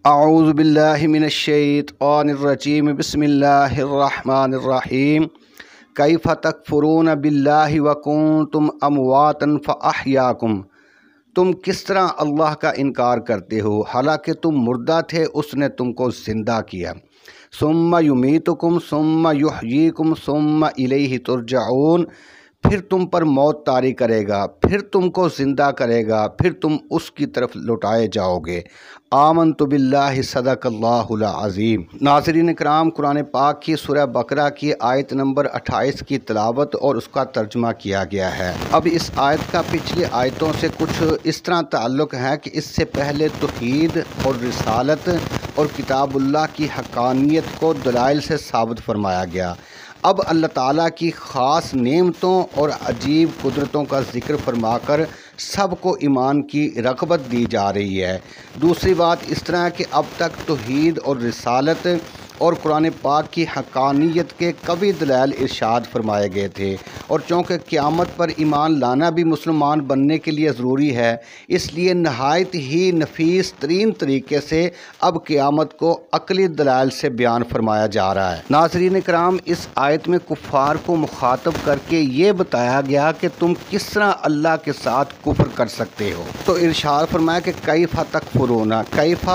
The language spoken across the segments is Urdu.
اعوذ باللہ من الشیطان الرجیم بسم اللہ الرحمن الرحیم کیف تکفرون باللہ وکنتم امواتا فاحیاکم۔ تم کس طرح اللہ کا انکار کرتے ہو حالانکہ تم مردہ تھے، اس نے تم کو زندہ کیا۔ ثم یمیتکم ثم یحییکم ثم الیہ ترجعون۔ پھر تم پر موت طاری کرے گا، پھر تم کو زندہ کرے گا، پھر تم اس کی طرف لوٹائے جاؤ گے۔ آمنت باللہ، صدق اللہ العظیم۔ ناظرین کرام، قرآن پاک کی سورہ بقرہ کی آیت نمبر 28 کی تلاوت اور اس کا ترجمہ کیا گیا ہے۔ اب اس آیت کا پچھلی آیتوں سے کچھ اس طرح تعلق ہے کہ اس سے پہلے توحید اور رسالت اور کتاب اللہ کی حقانیت کو دلائل سے ثابت فرمایا گیا۔ اب اللہ تعالیٰ کی خاص نعمتوں اور عجیب قدرتوں کا ذکر فرما کر سب کو ایمان کی رغبت دی جا رہی ہے۔ دوسری بات اس طرح کہ اب تک توحید اور رسالت اور قرآن پاک کی حقانیت کے قوی دلائل ارشاد فرمائے گئے تھے، اور چونکہ قیامت پر ایمان لانا بھی مسلمان بننے کے لیے ضروری ہے، اس لیے نہایت ہی نفیس ترین طریقے سے اب قیامت کو عقلی دلائل سے بیان فرمایا جا رہا ہے۔ ناظرین کرام، اس آیت میں کفار کو مخاطب کر کے یہ بتایا گیا کہ تم کس طرح اللہ کے ساتھ کفر کر سکتے ہو۔ تو ارشاد فرمایا کہ کیف تکفرون، کیف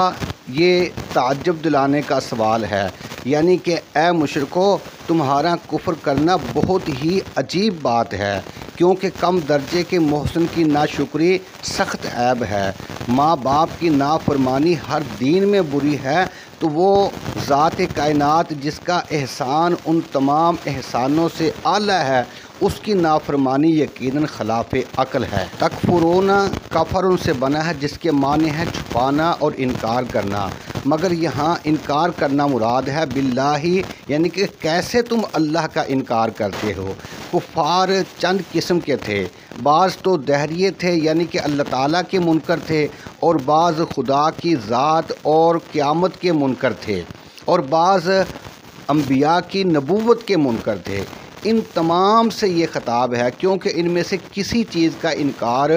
یہ تعجب دلانے کا سوال ہے، یعنی کہ اے مشرکو، تمہارا کفر کرنا بہت ہی عجیب بات ہے، کیونکہ کم درجے کے محسن کی ناشکری سخت عیب ہے۔ ماں باپ کی نافرمانی ہر دین میں بری ہے، تو وہ ذات کائنات جس کا احسان ان تمام احسانوں سے اعلیٰ ہے، اس کی نافرمانی یقیناً خلاف عقل ہے۔ تکفرون کفر ان سے بنا ہے، جس کے معنی ہے چھپانا اور انکار کرنا، مگر یہاں انکار کرنا مراد ہے باللہ، یعنی کہ کیسے تم اللہ کا انکار کرتے ہو۔ کفار چند قسم کے تھے، بعض تو دہریے تھے یعنی کہ اللہ تعالیٰ کے منکر تھے، اور بعض خدا کی ذات اور قیامت کے منکر تھے، اور بعض انبیاء کی نبوت کے منکر تھے۔ ان تمام سے یہ خطاب ہے، کیونکہ ان میں سے کسی چیز کا انکار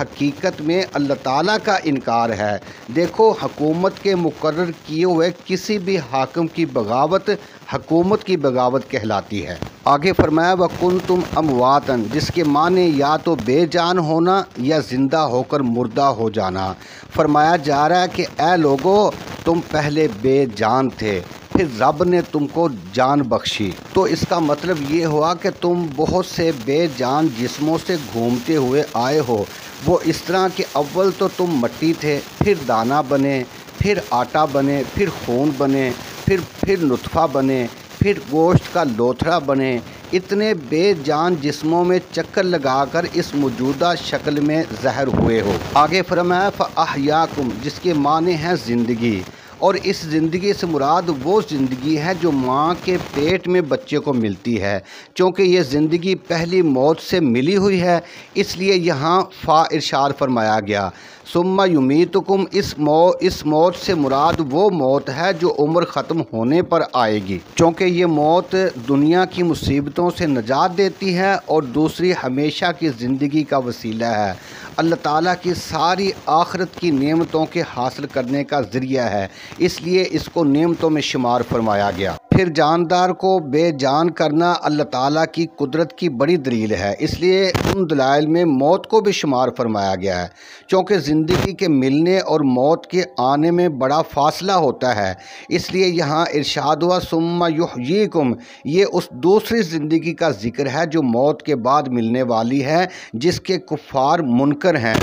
حقیقت میں اللہ تعالیٰ کا انکار ہے۔ دیکھو، حکومت کے مقرر کیے ہوئے کسی بھی حاکم کی بغاوت حکومت کی بغاوت کہلاتی ہے۔ آگے فرمایا وَكُنْتُمْ أَمْوَاتًا، جس کے معنی یا تو بے جان ہونا یا زندہ ہو کر مردہ ہو جانا۔ فرمایا جا رہا ہے کہ اے لوگو، تم پہلے بے جان تھے، پھر رب نے تم کو جان بخشی۔ تو اس کا مطلب یہ ہوا کہ تم بہت سے بے جان جسموں سے گھومتے ہوئے آئے ہو۔ وہ اس طرح کہ اول تو تم مٹی تھے، پھر دانہ بنے، پھر آٹا بنے، پھر خون بنے، پھر نطفہ بنے، پھر گوشت کا لوتھڑا بنے۔ اتنے بے جان جسموں میں چکر لگا کر اس موجودہ شکل میں ظاہر ہوئے ہو۔ آگے فرمایا فَأَحْيَاكُمْ، جس کے معنی ہیں زندگی، اور اس زندگی سے مراد وہ زندگی ہے جو ماں کے پیٹ میں بچے کو ملتی ہے، چونکہ یہ زندگی پہلی موت سے ملی ہوئی ہے، اس لیے یہاں فا ارشاد فرمایا گیا۔ ثم یمیتکم، اس موت سے مراد وہ موت ہے جو عمر ختم ہونے پر آئے گی، چونکہ یہ موت دنیا کی مصیبتوں سے نجات دیتی ہے اور دوسری ہمیشہ کی زندگی کا وسیلہ ہے، اللہ تعالیٰ کی ساری آخرت کی نعمتوں کے حاصل کرنے کا ذریعہ ہے، اس لیے اس کو نعمتوں میں شمار فرمایا گیا۔ پھر جاندار کو بے جان کرنا اللہ تعالیٰ کی قدرت کی بڑی دلیل ہے، اس لیے ان دلائل میں موت کو بھی شمار فرمایا گیا ہے، چونکہ زندگی کے ملنے اور موت کے آنے میں بڑا فاصلہ ہوتا ہے، اس لیے یہاں ارشاد ہوا ثم یحییکم، یہ اس دوسری زندگی کا ذکر ہے جو موت کے بعد ملنے والی ہے، جس کے کفار منکر ہیں۔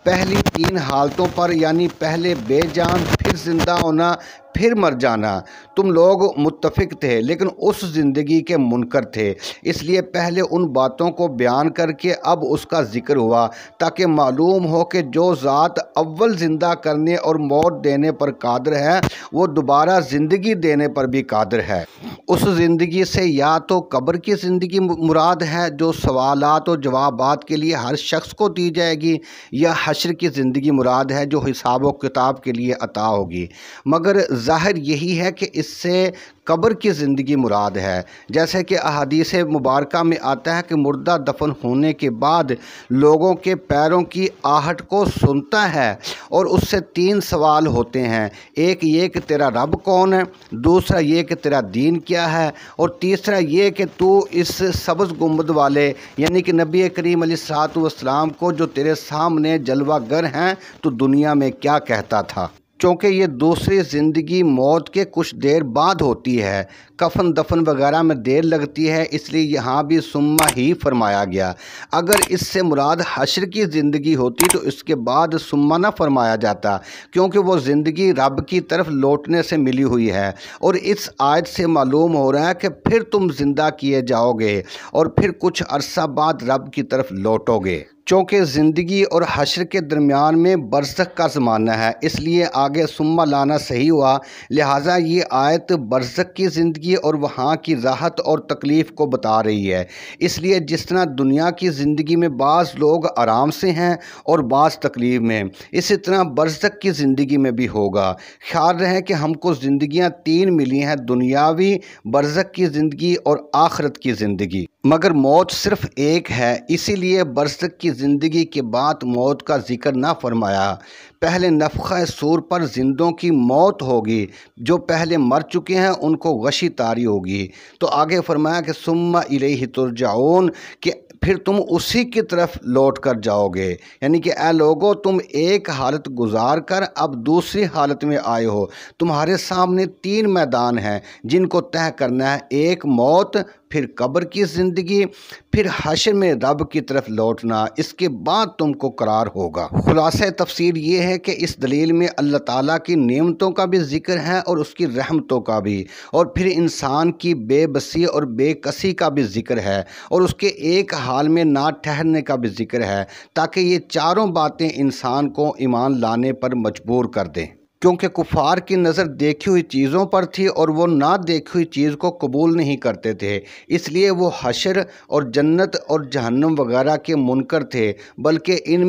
پہلی تین حالتوں پر، یعنی پہلے بے جان، پھر زندہ ہونا، پھر مر جانا، تم لوگ متفق تھے لیکن اس زندگی کے منکر تھے، اس لیے پہلے ان باتوں کو بیان کر کے اب اس کا ذکر ہوا، تاکہ معلوم ہو کہ جو ذات اول زندہ کرنے اور موت دینے پر قادر ہے، وہ دوبارہ زندگی دینے پر بھی قادر ہے۔ اس زندگی سے یا تو قبر کی زندگی مراد ہے جو سوالات و جوابات کے لیے ہر شخص کو دی جائے گی، یا حشر کی زندگی مراد ہے جو حساب و کتاب کے لیے عطا ہوگی، مگر ظاہر یہی ہے کہ اس سے قبر کی زندگی مراد ہے۔ جیسے کہ احادیث مبارکہ میں آتا ہے کہ مردہ دفن ہونے کے بعد لوگوں کے پیروں کی آہٹ کو سنتا ہے اور اس سے 3 سوال ہوتے ہیں۔ ایک یہ کہ تیرا رب کون ہے، دوسرا یہ کہ تیرا دین کیا ہے، اور تیسرا یہ کہ تو اس سبز گنبد والے یعنی کہ نبی کریم علیہ الصلوۃ والسلام کو جو تیرے سامنے جلوہ گر ہیں تو دنیا میں کیا کہتا تھا۔ چونکہ یہ دوسری زندگی موت کے کچھ دیر بعد ہوتی ہے، کفن دفن وغیرہ میں دیر لگتی ہے، اس لیے یہاں بھی ثم ہی فرمایا گیا۔ اگر اس سے مراد حشر کی زندگی ہوتی تو اس کے بعد ثم نہ فرمایا جاتا، کیونکہ وہ زندگی رب کی طرف لوٹنے سے ملی ہوئی ہے، اور اس آیت سے معلوم ہو رہا ہے کہ پھر تم زندہ کیے جاؤ گے اور پھر کچھ عرصہ بعد رب کی طرف لوٹو گے۔ چونکہ زندگی اور حشر کے درمیان میں برزخ کا زمانہ ہے، اس لیے آگے ثم لانا صحیح ہوا، لہٰذا یہ آیت برزخ کی زندگی اور وہاں کی راحت اور تکلیف کو بتا رہی ہے۔ اس لیے جس طرح دنیا کی زندگی میں بعض لوگ آرام سے ہیں اور بعض تکلیف میں، اسی طرح برزخ کی زندگی میں بھی ہوگا۔ خیال رہے کہ ہم کو زندگیاں 3 ملی ہیں، دنیاوی، برزخ کی زندگی اور آخرت کی زندگی، مگر موت صرف ایک ہے، اسی لیے برزخ کی زندگی کے بعد موت کا ذکر نہ فرمایا۔ پہلے نفخہ صور پر زندوں کی موت ہوگی، جو پہلے مر چکے ہیں ان کو غشی طاری ہوگی، تو آگے فرمایا کہ ثم الیہ ترجعون، کہ پھر تم اسی کی طرف لوٹ کر جاؤ گے، یعنی کہ اے لوگو تم ایک حالت گزار کر اب دوسری حالت میں آئے ہو، تمہارے سامنے 3 میدان ہیں جن کو طے کرنا ہے، ایک موت، پھر قبر کی زندگی، پھر حشر میں رب کی طرف لوٹنا، اس کے بعد تم کو قرار ہوگا۔ خلاصہ تفسیر یہ ہے کہ اس دلیل میں اللہ تعالیٰ کی نعمتوں کا بھی ذکر ہے اور اس کی رحمتوں کا بھی، اور پھر انسان کی بے بسی اور بے کسی کا بھی ذکر ہے، اور اس کے ایک حال میں نہ ٹھہرنے کا بھی ذکر ہے، تاکہ یہ چاروں باتیں انسان کو ایمان لانے پر مجبور کر دیں۔ کیونکہ کفار کی نظر دیکھی ہوئی چیزوں پر تھی اور وہ نہ دیکھی ہوئی چیز کو قبول نہیں کرتے تھے، اس لیے وہ حشر اور جنت اور جہنم وغیرہ کے منکر تھے، بلکہ ان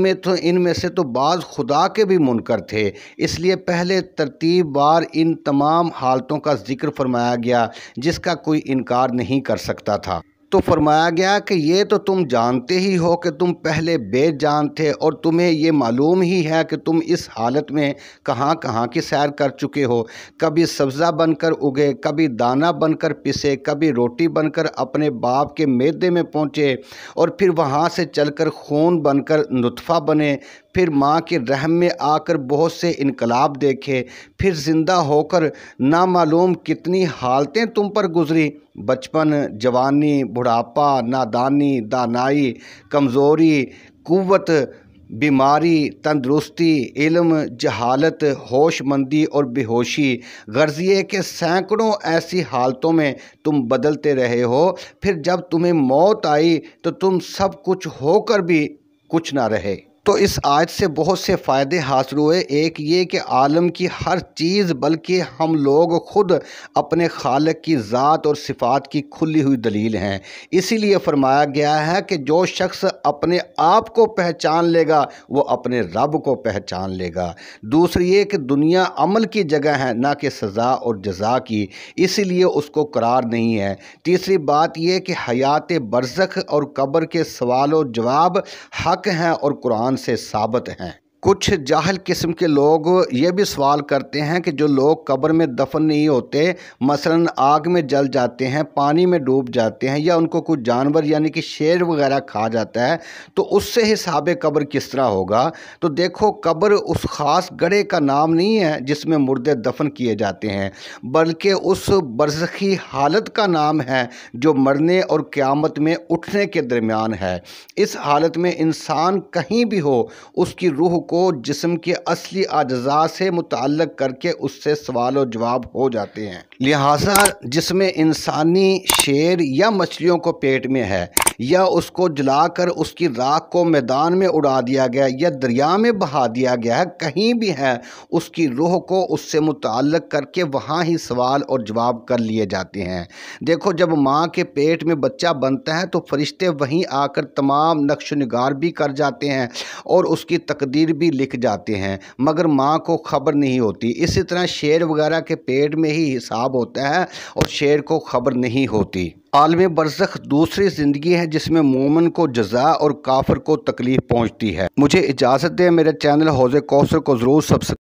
میں سے تو بعض خدا کے بھی منکر تھے، اس لیے پہلے ترتیب وار ان تمام حالتوں کا ذکر فرمایا گیا جس کا کوئی انکار نہیں کر سکتا تھا۔ تو فرمایا گیا کہ یہ تو تم جانتے ہی ہو کہ تم پہلے بے جان تھے، اور تمہیں یہ معلوم ہی ہے کہ تم اس حالت میں کہاں کہاں کی سیر کر چکے ہو، کبھی سبزہ بن کر اگے، کبھی دانہ بن کر پسے، کبھی روٹی بن کر اپنے باپ کے معدے میں پہنچے، اور پھر وہاں سے چل کر خون بن کر نطفہ بنے، پھر ماں کے رحم میں آ کر بہت سے انقلاب دیکھے، پھر زندہ ہو کر نامعلوم کتنی حالتیں تم پر گزری، بچپن، جوانی، بڑھاپا، نادانی، دانائی، کمزوری، قوت، بیماری، تندرستی، علم، جہالت، ہوش مندی اور بے ہوشی، غرض یہ کہ سینکڑوں ایسی حالتوں میں تم بدلتے رہے ہو، پھر جب تمہیں موت آئی تو تم سب کچھ ہو کر بھی کچھ نہ رہے۔ تو اس آیت سے بہت سے فائدے حاصل ہوئے۔ ایک یہ کہ عالم کی ہر چیز بلکہ ہم لوگ خود اپنے خالق کی ذات اور صفات کی کھلی ہوئی دلیل ہیں، اسی لیے فرمایا گیا ہے کہ جو شخص اپنے آپ کو پہچان لے گا وہ اپنے رب کو پہچان لے گا۔ دوسری یہ کہ دنیا عمل کی جگہ ہے نہ کہ سزا اور جزا کی، اسی لیے اس کو قرار نہیں ہے۔ تیسری بات یہ کہ حیات برزخ اور قبر کے سوال و جواب حق ہیں اور قرآن سے ثابت ہیں۔ کچھ جاہل قسم کے لوگ یہ بھی سوال کرتے ہیں کہ جو لوگ قبر میں دفن نہیں ہوتے، مثلاً آگ میں جل جاتے ہیں، پانی میں ڈوب جاتے ہیں، یا ان کو کوئی جانور یعنی کہ شیر وغیرہ کھا جاتا ہے، تو اس سے حساب قبر کس طرح ہوگا؟ تو دیکھو، قبر اس خاص گڑھے کا نام نہیں ہے جس میں مردے دفن کیے جاتے ہیں، بلکہ اس برزخی حالت کا نام ہے جو مرنے اور قیامت میں اٹھنے کے درمیان ہے۔ اس حالت میں انسان کہیں بھی ہو، اس کی روح کو جسم کے اصلی اجزاء سے متعلق کر کے اس سے سوال و جواب ہو جاتے ہیں۔ لہٰذا جس میں انسانی، شیر یا مچھلیوں کو پیٹ میں ہے، یا اس کو جلا کر اس کی راکھ کو میدان میں اڑا دیا گیا یا دریا میں بہا دیا گیا ہے، کہیں بھی ہے، اس کی روح کو اس سے متعلق کر کے وہاں ہی سوال اور جواب کر لیے جاتے ہیں۔ دیکھو جب ماں کے پیٹ میں بچہ بنتا ہے تو فرشتے وہیں آ کر تمام نقش و نگار بھی کر جاتے ہیں اور اس کی تقدیر بھی لکھ جاتے ہیں، مگر ماں کو خبر نہیں ہوتی۔ اسی طرح شیر وغیرہ کے پیٹ میں ہی حساب ہوتا ہے اور شیر کو خبر نہیں ہوتی۔ عالم برزخ دوسری زندگی ہے جس میں مومن کو جزا اور کافر کو تکلیف پہنچتی ہے۔ مجھے اجازت دیں، میرے چینل حوض کوثر کو ضرور سبسکرائب